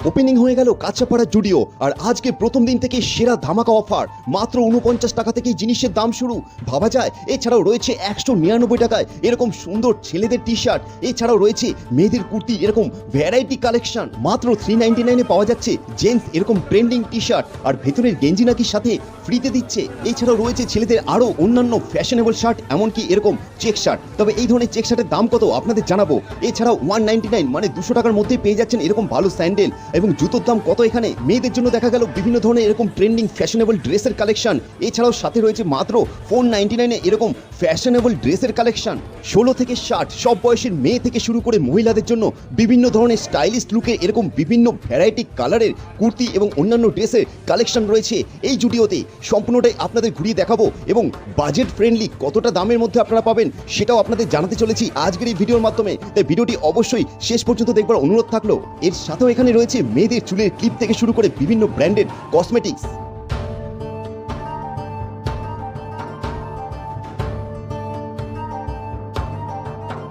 Opening হয়ে গেল কাঁচাপাড়া জুডিও, আর আজকে প্রথম দিন থেকে সেরা ধামাকা অফার। মাত্র 49 টাকা থেকেই জিনিসের দাম শুরু, ভাবা যায়। এছাড়াও রয়েছে 199 টাকায় এরকম সুন্দর ছেলেদের টি শার্ট, এছাড়াও রয়েছে মেয়েদের কুর্তি, এরকম ভ্যারাইটি কালেকশন। মাত্র 399 পাওয়া যাচ্ছে জেন্টস এরকম ট্রেন্ডিং টি শার্ট, আর ভেতরের গেঞ্জি নাকি সাথে ফ্রিতে দিচ্ছে। এছাড়াও রয়েছে ছেলেদের আরো অন্যান্য ফ্যাশনেবল শার্ট, এমনকি এরকম চেক শার্ট। তবে এই ধরনের চেক শার্টের দাম কত আপনাদের জানাবো। এছাড়াও 199 মানে 200 টাকার মধ্যে পেয়ে যাচ্ছেন এরকম ভালো স্যান্ডেল, এবং জুতোর দাম কত এখানে। মেয়েদের জন্য দেখা গেল বিভিন্ন ধরনের এরকম ট্রেন্ডিং ফ্যাশনেবল ড্রেসের কালেকশন। এছাড়াও সাথে রয়েছে মাত্র 499 এরকম ফ্যাশনেবল ড্রেসের কালেকশন। 16 থেকে 60 সব বয়সের মেয়ে থেকে শুরু করে মহিলাদের জন্য বিভিন্ন ধরনের স্টাইলিশ লুকের এরকম বিভিন্ন ভ্যারাইটি কালারের কুর্তি এবং অন্যান্য ড্রেসের কালেকশন রয়েছে এই জুডিওতে। সম্পূর্ণটাই আপনাদের ঘুরিয়ে দেখাবো, এবং বাজেট ফ্রেন্ডলি কতটা দামের মধ্যে আপনারা পাবেন সেটাও আপনাদের জানাতে চলেছি আজকের এই ভিডিওর মাধ্যমে। তাই ভিডিওটি অবশ্যই শেষ পর্যন্ত দেখবার অনুরোধ থাকলো। এর সাথেও এখানে রয়েছে মেয়েদের চুলের ক্লিপ থেকে শুরু করে বিভিন্ন ব্র্যান্ডেড কসমেটিক্স।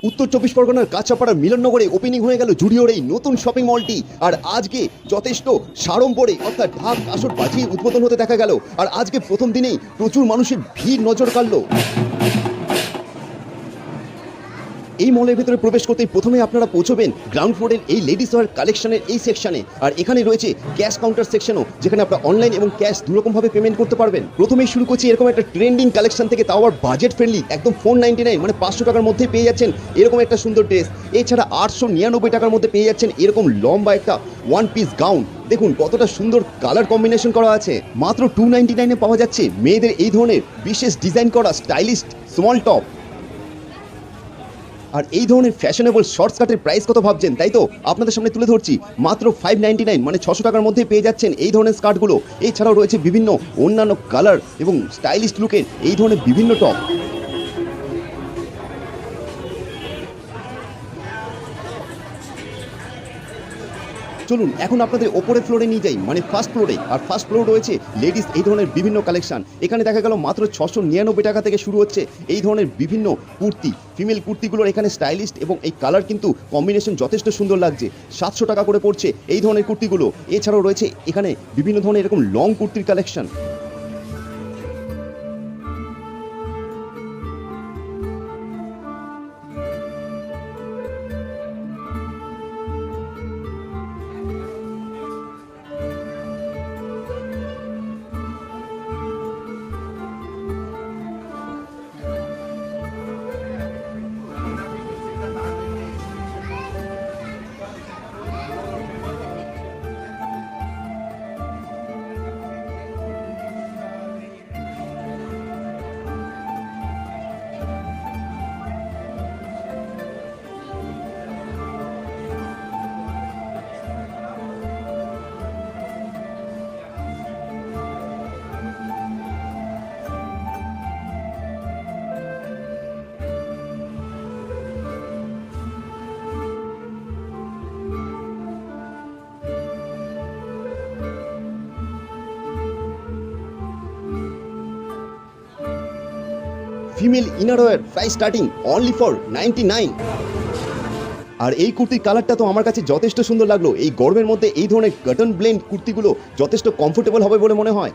উত্তর 24 পরগনার কাঁচাপাড়ার মিলননগরে ওপেনিং হয়ে গেল জুডিওর এই নতুন শপিং মলটি, আর আজকে যথেষ্ট সাড়ম্বরে অর্থাৎ ঢাক আসর বাজিয়ে উদ্বোধন হতে দেখা গেল। আর আজকে প্রথম দিনেই প্রচুর মানুষের ভিড় নজর কাড়লো। এই মলের ভেতরে প্রবেশ করতেই প্রথমে আপনারা পৌঁছবেন গ্রাউন্ড ফ্লোরের এই লেডিস ওয়্যার কালেকশনের এই সেকশনে, আর এখানে রয়েছে ক্যাশ কাউন্টার সেকশনও, যেখানে আপনারা অনলাইন এবং ক্যাশ দুরকমভাবে পেমেন্ট করতে পারবেন। প্রথমেই শুরু করছি এরকম একটা ট্রেন্ডিং কালেকশন থেকে, তাও আবার বাজেট ফ্রেন্ডলি, একদম 499 মানে 500 টাকার মধ্যে পেয়ে যাচ্ছেন এরকম একটা সুন্দর ড্রেস। এছাড়া 899 টাকার মধ্যে পেয়ে যাচ্ছেন এরকম লম্বা একটা ওয়ান পিস গাউন। দেখুন কতটা সুন্দর কালার কম্বিনেশন করা আছে। মাত্র 299 পাওয়া যাচ্ছে মেয়েদের এই ধরনের বিশেষ ডিজাইন করা স্টাইলিশ স্মল টপ। আর এই ধরনের ফ্যাশনেবল শর্ট স্কার্টের প্রাইস কত ভাবছেন, তাই তো আপনাদের সামনে তুলে ধরছি। মাত্র 599 মানে 600 টাকার মধ্যে পেয়ে যাচ্ছেন এই ধরনের স্কার্টগুলো। এছাড়াও রয়েছে বিভিন্ন অন্যান্য কালার এবং স্টাইলিশ লুকের এই ধরনের বিভিন্ন টপ। চলুন এখন আপনাদের ওপরের ফ্লোরে নিয়ে যাই, মানে ফার্স্ট ফ্লোরে। আর ফার্স্ট ফ্লোর রয়েছে লেডিস এই ধরনের বিভিন্ন কালেকশন। এখানে দেখা গেল মাত্র 699 টাকা থেকে শুরু হচ্ছে এই ধরনের বিভিন্ন কুর্তি। ফিমেল কুর্তিগুলোর এখানে স্টাইলিস্ট এবং এই কালার কিন্তু কম্বিনেশন যথেষ্ট সুন্দর লাগছে। 700 টাকা করে পড়ছে এই ধরনের কুর্তিগুলো। এছাড়াও রয়েছে এখানে বিভিন্ন ধরনের এরকম লং কুর্তির collection. Female innerwear price starting only for 99। আর এই কুর্তির কালারটা তো আমার কাছে যথেষ্ট সুন্দর লাগলো। এই গরমের মধ্যে এই ধরনের কটন ব্লেন্ড কুর্তিগুলো যথেষ্ট কমফোর্টেবল হবে বলে মনে হয়।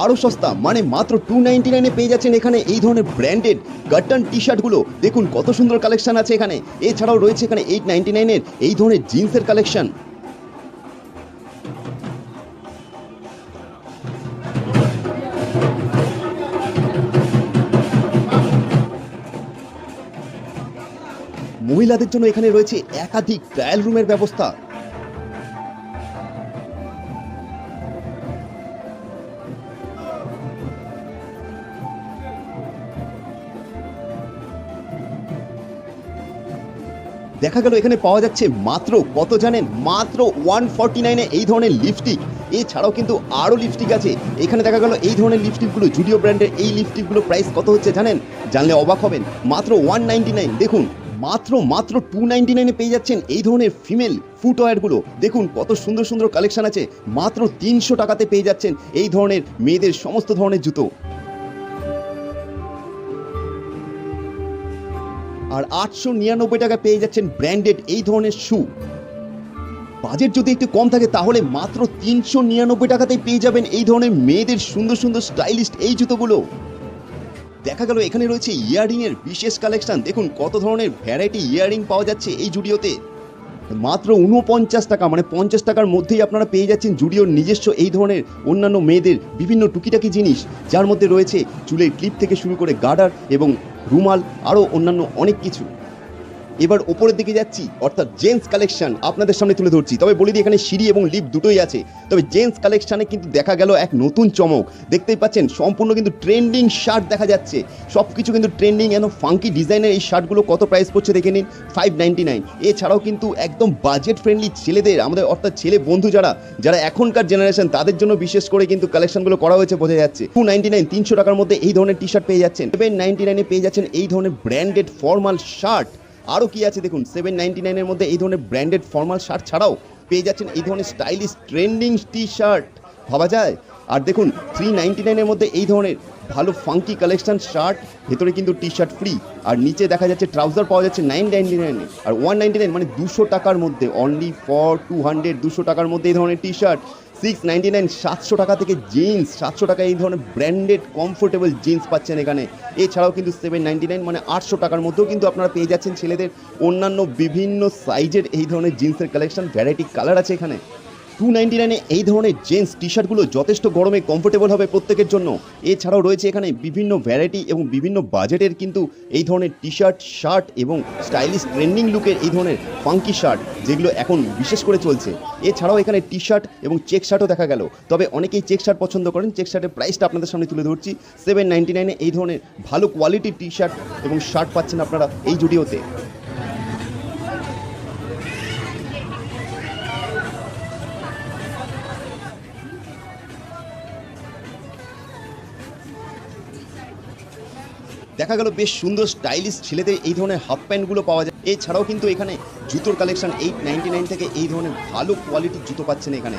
আরো সস্তা মানে মাত্র 299 পেয়ে যাচ্ছেন এখানে এই ধরনের ব্র্যান্ডেড কটন টি শার্টগুলো। দেখুন কত সুন্দর কালেকশন আছে এখানে। এছাড়াও রয়েছে এখানে 899 এই ধরনের জিন্সের কালেকশন। মহিলাদের জন্য এখানে রয়েছে একাধিক ট্রায়াল রুমের ব্যবস্থা। দেখা গেল এখানে পাওয়া যাচ্ছে মাত্র কত জানেন, মাত্র 149-এ এই ধরনের লিপস্টিক। এছাড়াও কিন্তু আরও লিপস্টিক আছে এখানে। দেখা গেল এই ধরনের লিপস্টিকগুলো, জুডিও ব্র্যান্ডের এই লিপস্টিকগুলো প্রাইস কত হচ্ছে জানেন? জানলে অবাক হবেন, মাত্র 199। দেখুন মাত্র 299-এ পেয়ে যাচ্ছেন এই ধরনের ফিমেল ফুটওয়্যারগুলো। দেখুন কত সুন্দর সুন্দর কালেকশন আছে। মাত্র 300 টাকাতে পেয়ে যাচ্ছেন এই ধরনের মেয়েদের সমস্ত ধরনের জুতো। আর 899 টাকা পেয়ে যাচ্ছেন ব্র্যান্ডেড এই ধরনের শু। বাজেট যদি একটু কম থাকে তাহলে মাত্র 399 টাকাতেই পেয়ে যাবেন এই ধরনের মেয়েদের সুন্দর সুন্দর স্টাইলিস্ট এই জুতোগুলো। দেখা গেল এখানে রয়েছে ইয়াররিং এর বিশেষ কালেকশন। দেখুন কত ধরনের ভ্যারাইটি ইয়াররিং পাওয়া যাচ্ছে এই জুডিওতে। মাত্র 49 টাকা, মানে 50 টাকার মধ্যেই আপনারা পেয়ে যাচ্ছেন জুডিওর নিজস্ব এই ধরনের অন্যান্য মেয়েদের বিভিন্ন টুকিটাকি জিনিস, যার মধ্যে রয়েছে চুলের ক্লিপ থেকে শুরু করে গার্ডার এবং রুমাল, আরও অন্যান্য অনেক কিছু। এবার ওপরের দিকে যাচ্ছি, অর্থাৎ জেন্টস কালেকশন আপনাদের সামনে তুলে ধরছি। তবে বলি দিই এখানে সিঁড়ি এবং লিফট দুটোই আছে। তবে জেন্টস কালেকশানে কিন্তু দেখা গেল এক নতুন চমক। দেখতেই পাচ্ছেন সম্পূর্ণ কিন্তু ট্রেন্ডিং শার্ট দেখা যাচ্ছে। সব কিছু কিন্তু ট্রেন্ডিং, এত ফাঙ্কি ডিজাইনের এই শার্টগুলো কত প্রাইস পড়ছে দেখে নিন, 599। এছাড়াও কিন্তু একদম বাজেট ফ্রেন্ডলি ছেলেদের, আমাদের অর্থাৎ ছেলে বন্ধু যারা এখনকার জেনারেশন, তাদের জন্য বিশেষ করে কিন্তু কালেকশনগুলো করা হয়েছে, বোঝা যাচ্ছে। 299, 300 টাকার মধ্যে এই ধরনের টি শার্ট পেয়ে যাচ্ছেন। 799-এ পেয়ে যাচ্ছেন এই ধরনের ব্র্যান্ডেড ফর্মাল শার্ট। আরও কি আছে দেখুন, 799-এর মধ্যে এই ধরনের ব্র্যান্ডেড ফর্মাল শার্ট ছাড়াও পেয়ে যাচ্ছেন এই ধরনের স্টাইলিশ ট্রেন্ডিং টি শার্ট, ভাবা যায়। আর দেখুন 399-এর মধ্যে এই ধরনের ভালো ফাঙ্কি কালেকশন শার্ট, ভেতরে কিন্তু টি শার্ট ফ্রি। আর নিচে দেখা যাচ্ছে ট্রাউজার পাওয়া যাচ্ছে 999-এ। আর 199 মানে 200 টাকার মধ্যে, অনলি ফর 200 টাকার মধ্যে এই ধরনের টি শার্ট। 699, 700 টাকা থেকে জিন্স, 700 টাকা এই ধরনের ব্র্যান্ডেড কমফোর্টেবল জিন্স পাচ্ছেন এখানে। এছাড়াও কিন্তু 799 মানে 800 টাকার মধ্যেও কিন্তু আপনারা পেয়ে যাচ্ছেন ছেলেদের অন্যান্য বিভিন্ন সাইজের এই ধরনের জিন্সের কালেকশন, ভ্যারাইটি কালার আছে এখানে। 299-এ এই ধরনের জেন্টস টি শার্টগুলো যথেষ্ট গরমে কমফোর্টেবল হবে প্রত্যেকের জন্য। এছাড়াও রয়েছে এখানে বিভিন্ন ভ্যারাইটি এবং বিভিন্ন বাজেটের কিন্তু এই ধরনের টি শার্ট এবং স্টাইলিশ ট্রেন্ডিং লুকের এই ধরনের ফাঙ্কি শার্ট, যেগুলো এখন বিশেষ করে চলছে। এছাড়াও এখানে টি শার্ট এবং চেক শার্টও দেখা গেল। তবে অনেকেই চেক শার্ট পছন্দ করেন, চেক শার্টের প্রাইসটা আপনাদের সামনে তুলে ধরছি। 799-এ এই ধরনের ভালো কোয়ালিটির টি শার্ট এবং শার্ট পাচ্ছেন আপনারা এই জুডিওতে। দেখা গেল বেশ সুন্দর স্টাইলিশ ছেলেদের এই ধরনের হাফ প্যান্টগুলো পাওয়া যায়। এছাড়াও কিন্তু এখানে জুতোর কালেকশন 899 থেকে এই ধরনের ভালো কোয়ালিটির জুতো পাচ্ছেন এখানে।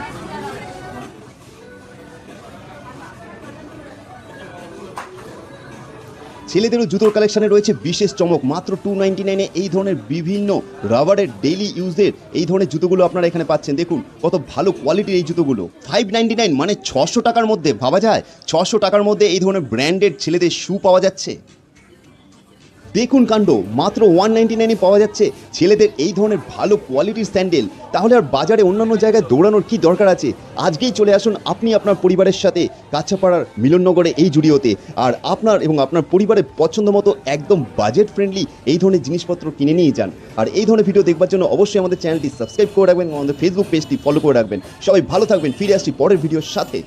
ছেলেদেরও জুতোর কালেকশনে রয়েছে বিশেষ চমক। মাত্র 299-এ এই ধরনের বিভিন্ন রাবারের ডেইলি ইউজের এই ধরনের জুতোগুলো আপনারা এখানে পাচ্ছেন। দেখুন কত ভালো কোয়ালিটির এই জুতোগুলো। 599 মানে 600 টাকার মধ্যে, ভাবা যায় 600 টাকার মধ্যে এই ধরনের ব্র্যান্ডেড ছেলেদের শু পাওয়া যাচ্ছে। দেখুন কাণ্ড, মাত্র 199-এ পাওয়া যাচ্ছে ছেলেদের এই ধরনের ভালো কোয়ালিটির স্যান্ডেল। তাহলে আর বাজারে অন্যান্য জায়গায় দৌড়ানোর কি দরকার আছে? আজকেই চলে আসুন আপনি আপনার পরিবারের সাথে কাছাপাড়ার মিলননগরে এই জুডিওতে, আর আপনার এবং আপনার পরিবারের পছন্দ মতো একদম বাজেট ফ্রেন্ডলি এই ধরনের জিনিসপত্র কিনে নিয়ে যান। আর এই ধরনের ভিডিও দেখবার জন্য অবশ্যই আমাদের চ্যানেলটি সাবস্ক্রাইব করে রাখবেন, আমাদের ফেসবুক পেজটি ফলো করে রাখবেন। সবাই ভালো থাকবেন, ফিরে আসছি পরের ভিডিওর সাথে।